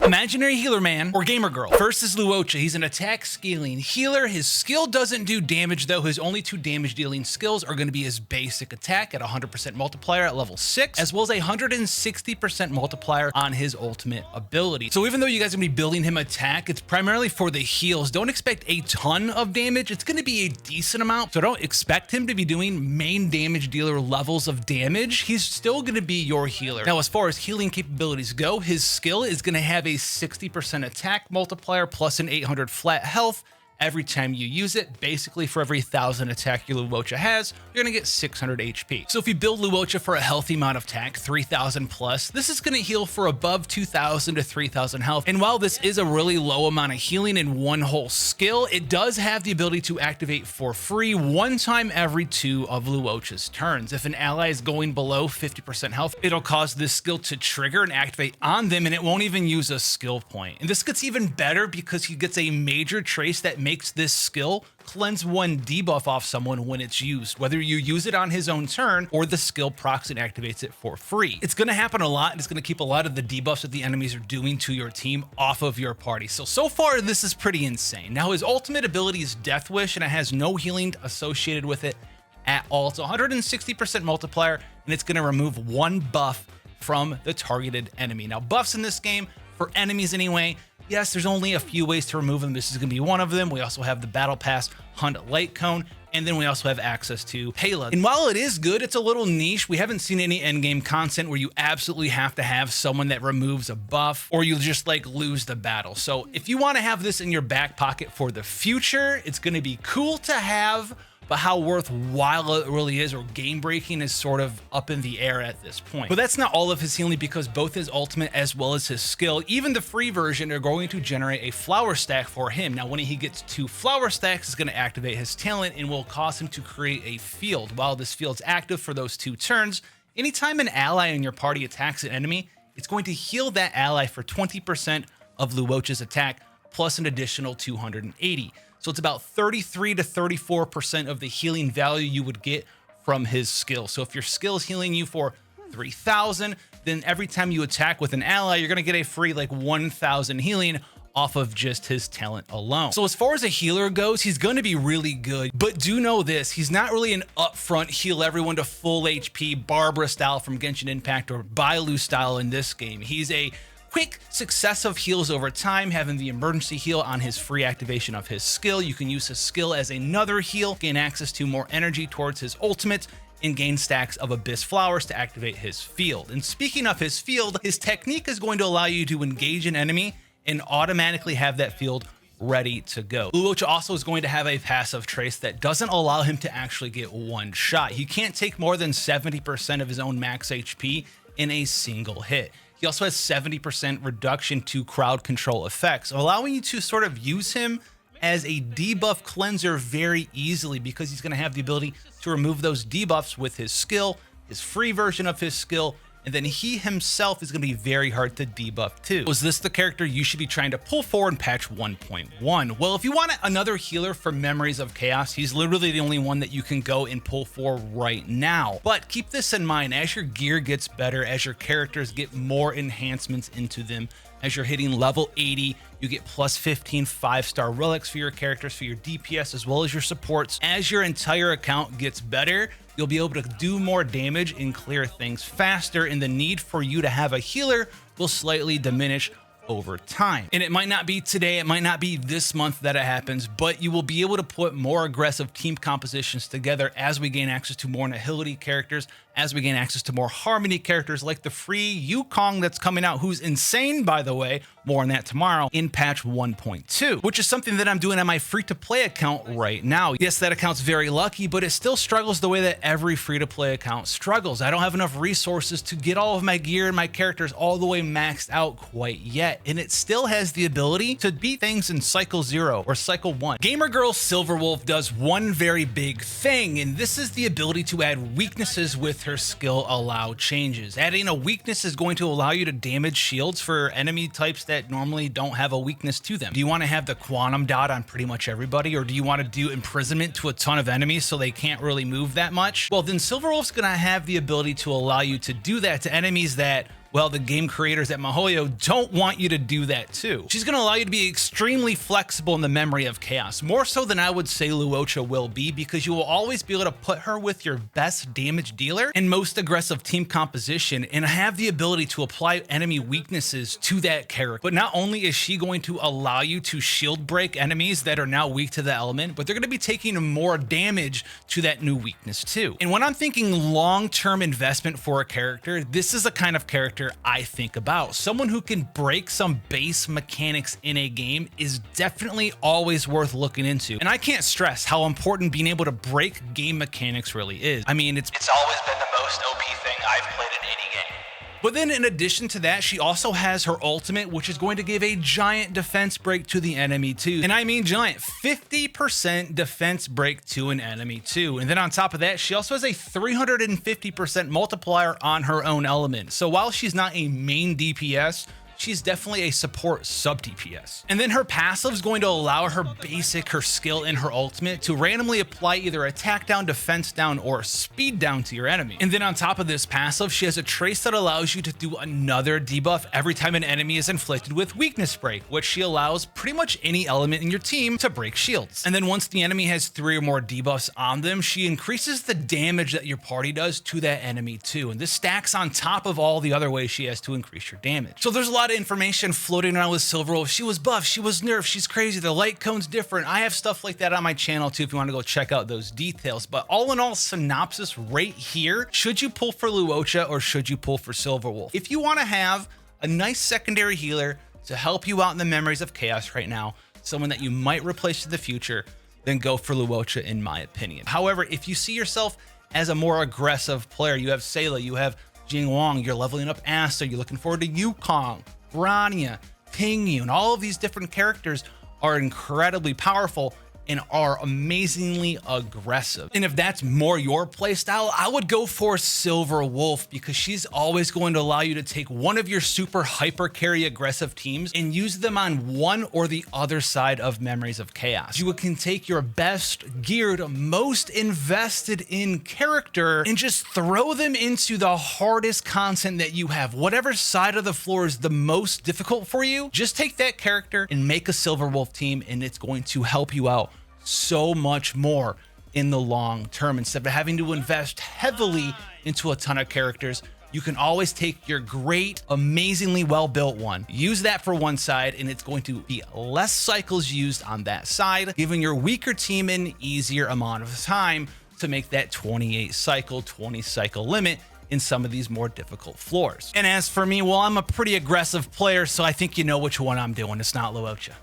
Imaginary healer man or gamer girl. First is Luocha. He's an attack scaling healer. His skill doesn't do damage though. His only two damage dealing skills are going to be his basic attack at 100% multiplier at level 6, as well as a 160% multiplier on his ultimate ability. So even though you guys are going to be building him attack, it's primarily for the heals. Don't expect a ton of damage. It's going to be a decent amount. So don't expect him to be doing main damage dealer levels of damage. He's still going to be your healer. Now, as far as healing capabilities go, his skill is going to have a 60% attack multiplier plus an 800 flat health every time you use it. Basically, for every 1,000 attack your Luocha has, you're gonna get 600 HP. So if you build Luocha for a healthy amount of attack, 3,000 plus, this is gonna heal for above 2,000 to 3,000 health. And while this is a really low amount of healing in one whole skill, it does have the ability to activate for free one time every 2 of Luocha's turns. If an ally is going below 50% health, it'll cause this skill to trigger and activate on them, and it won't even use a skill point. And this gets even better because he gets a major trace that makes this skill cleanse 1 debuff off someone when it's used, whether you use it on his own turn or the skill procs and activates it for free. It's going to happen a lot, and it's going to keep a lot of the debuffs that the enemies are doing to your team off of your party. So far, this is pretty insane. Now, his ultimate ability is Death Wish, and it has no healing associated with it at all. It's 160% multiplier, and it's going to remove 1 buff from the targeted enemy. Now, buffs in this game, for enemies anyway, yes, there's only a few ways to remove them. This is going to be one of them. We also have the Battle Pass Hunt Light Cone, and then we also have access to Payload. And while it is good, it's a little niche. We haven't seen any endgame content where you absolutely have to have someone that removes a buff or you just like lose the battle. So if you want to have this in your back pocket for the future, it's going to be cool to have, but how worthwhile it really is or game breaking is sort of up in the air at this point. But that's not all of his healing, because both his ultimate as well as his skill, even the free version, are going to generate a flower stack for him. Now, when he gets 2 flower stacks, it's going to activate his talent and will cause him to create a field. While this field's active for those 2 turns, anytime an ally in your party attacks an enemy, it's going to heal that ally for 20% of Luocha's attack plus an additional 280. So it's about 33 to 34% of the healing value you would get from his skill. So if your skill is healing you for 3,000, then every time you attack with an ally, you're going to get a free like 1,000 healing off of just his talent alone. So as far as a healer goes, he's going to be really good, but do know this, he's not really an upfront heal everyone to full HP Barbara style from Genshin Impact or Bailu style in this game. He's a quick successive heals over time, having the emergency heal on his free activation of his skill. You can use his skill as another heal, gain access to more energy towards his ultimate, and gain stacks of Abyss Flowers to activate his field. And speaking of his field, his technique is going to allow you to engage an enemy and automatically have that field ready to go. Luocha also is going to have a passive trace that doesn't allow him to actually get one shot. He can't take more than 70% of his own max HP in a single hit. He also has 70% reduction to crowd control effects, allowing you to sort of use him as a debuff cleanser very easily, because he's going to have the ability to remove those debuffs with his skill, his free version of his skill, and then he himself is going to be very hard to debuff too. Was this the character you should be trying to pull for in patch 1.1? Well, if you want another healer for Memories of Chaos, he's literally the only one that you can go and pull for right now. But keep this in mind, as your gear gets better, as your characters get more enhancements into them, as you're hitting level 80, you get plus 15 5-star relics for your characters, for your DPS, as well as your supports. As your entire account gets better, you'll be able to do more damage and clear things faster, and the need for you to have a healer will slightly diminish over time. And it might not be today, it might not be this month that it happens, but you will be able to put more aggressive team compositions together as we gain access to more Nihility characters, as we gain access to more Harmony characters like the free Yukong that's coming out, who's insane, by the way. More on that tomorrow in patch 1.2, which is something that I'm doing on my free-to-play account right now. Yes, that account's very lucky, but it still struggles the way that every free-to-play account struggles. I don't have enough resources to get all of my gear and my characters all the way maxed out quite yet, and it still has the ability to beat things in cycle 0 or cycle 1. Gamer girl Silver Wolf does one very big thing, and this is the ability to add weaknesses with her skill allow changes. Adding a weakness is going to allow you to damage shields for enemy types that normally don't have a weakness to them. Do you want to have the quantum dot on pretty much everybody, or do you want to do imprisonment to a ton of enemies so they can't really move that much? Well, then Silver Wolf's gonna have the ability to allow you to do that to enemies that Well, the game creators at MiHoYo don't want you to do that too. She's going to allow you to be extremely flexible in the memory of chaos, more so than I would say Luocha will be, because you will always be able to put her with your best damage dealer and most aggressive team composition and have the ability to apply enemy weaknesses to that character. But not only is she going to allow you to shield break enemies that are now weak to the element, but they're going to be taking more damage to that new weakness too. And when I'm thinking long-term investment for a character, this is the kind of character I think about. Someone who can break some base mechanics in a game is definitely always worth looking into. And I can't stress how important being able to break game mechanics really is. I mean, it's always been the most OP thing I've played in any game. But then in addition to that, she also has her ultimate, which is going to give a giant defense break to the enemy too. And I mean giant, 50% defense break to an enemy too. And then on top of that, she also has a 350% multiplier on her own element. So while she's not a main DPS, she's definitely a support sub DPS. And then her passive is going to allow her basic, her skill, and her ultimate to randomly apply either attack down, defense down, or speed down to your enemy. And then on top of this passive, she has a trace that allows you to do another debuff every time an enemy is inflicted with weakness break, which she allows pretty much any element in your team to break shields. And then once the enemy has 3 or more debuffs on them, she increases the damage that your party does to that enemy too. And this stacks on top of all the other ways she has to increase your damage. So there's a lot of information floating around with Silver Wolf. She was buffed, she was nerfed, she's crazy, the light cone's different. I have stuff like that on my channel too if you want to go check out those details. But all in all, synopsis right here: should you pull for Luocha or should you pull for Silver Wolf? If you want to have a nice secondary healer to help you out in the memories of chaos right now, someone that you might replace in the future, then go for Luocha in my opinion. However, if you see yourself as a more aggressive player, you have Sayla, you have Jing Wang, you're leveling up Asta, you're looking forward to Yukong, Brania, Pingyu, and all of these different characters are incredibly powerful and are amazingly aggressive. And if that's more your playstyle, I would go for Silver Wolf, because she's always going to allow you to take one of your super hyper carry aggressive teams and use them on one or the other side of Memories of Chaos. You can take your best geared, most invested in character and just throw them into the hardest content that you have. Whatever side of the floor is the most difficult for you, just take that character and make a Silver Wolf team, and it's going to help you out so much more in the long term. Instead of having to invest heavily into a ton of characters, you can always take your great, amazingly well-built one, use that for one side, and it's going to be less cycles used on that side, giving your weaker team an easier amount of time to make that 28 cycle, 20 cycle limit in some of these more difficult floors. And as for me, well, I'm a pretty aggressive player, so I think you know which one I'm doing. It's not Luocha.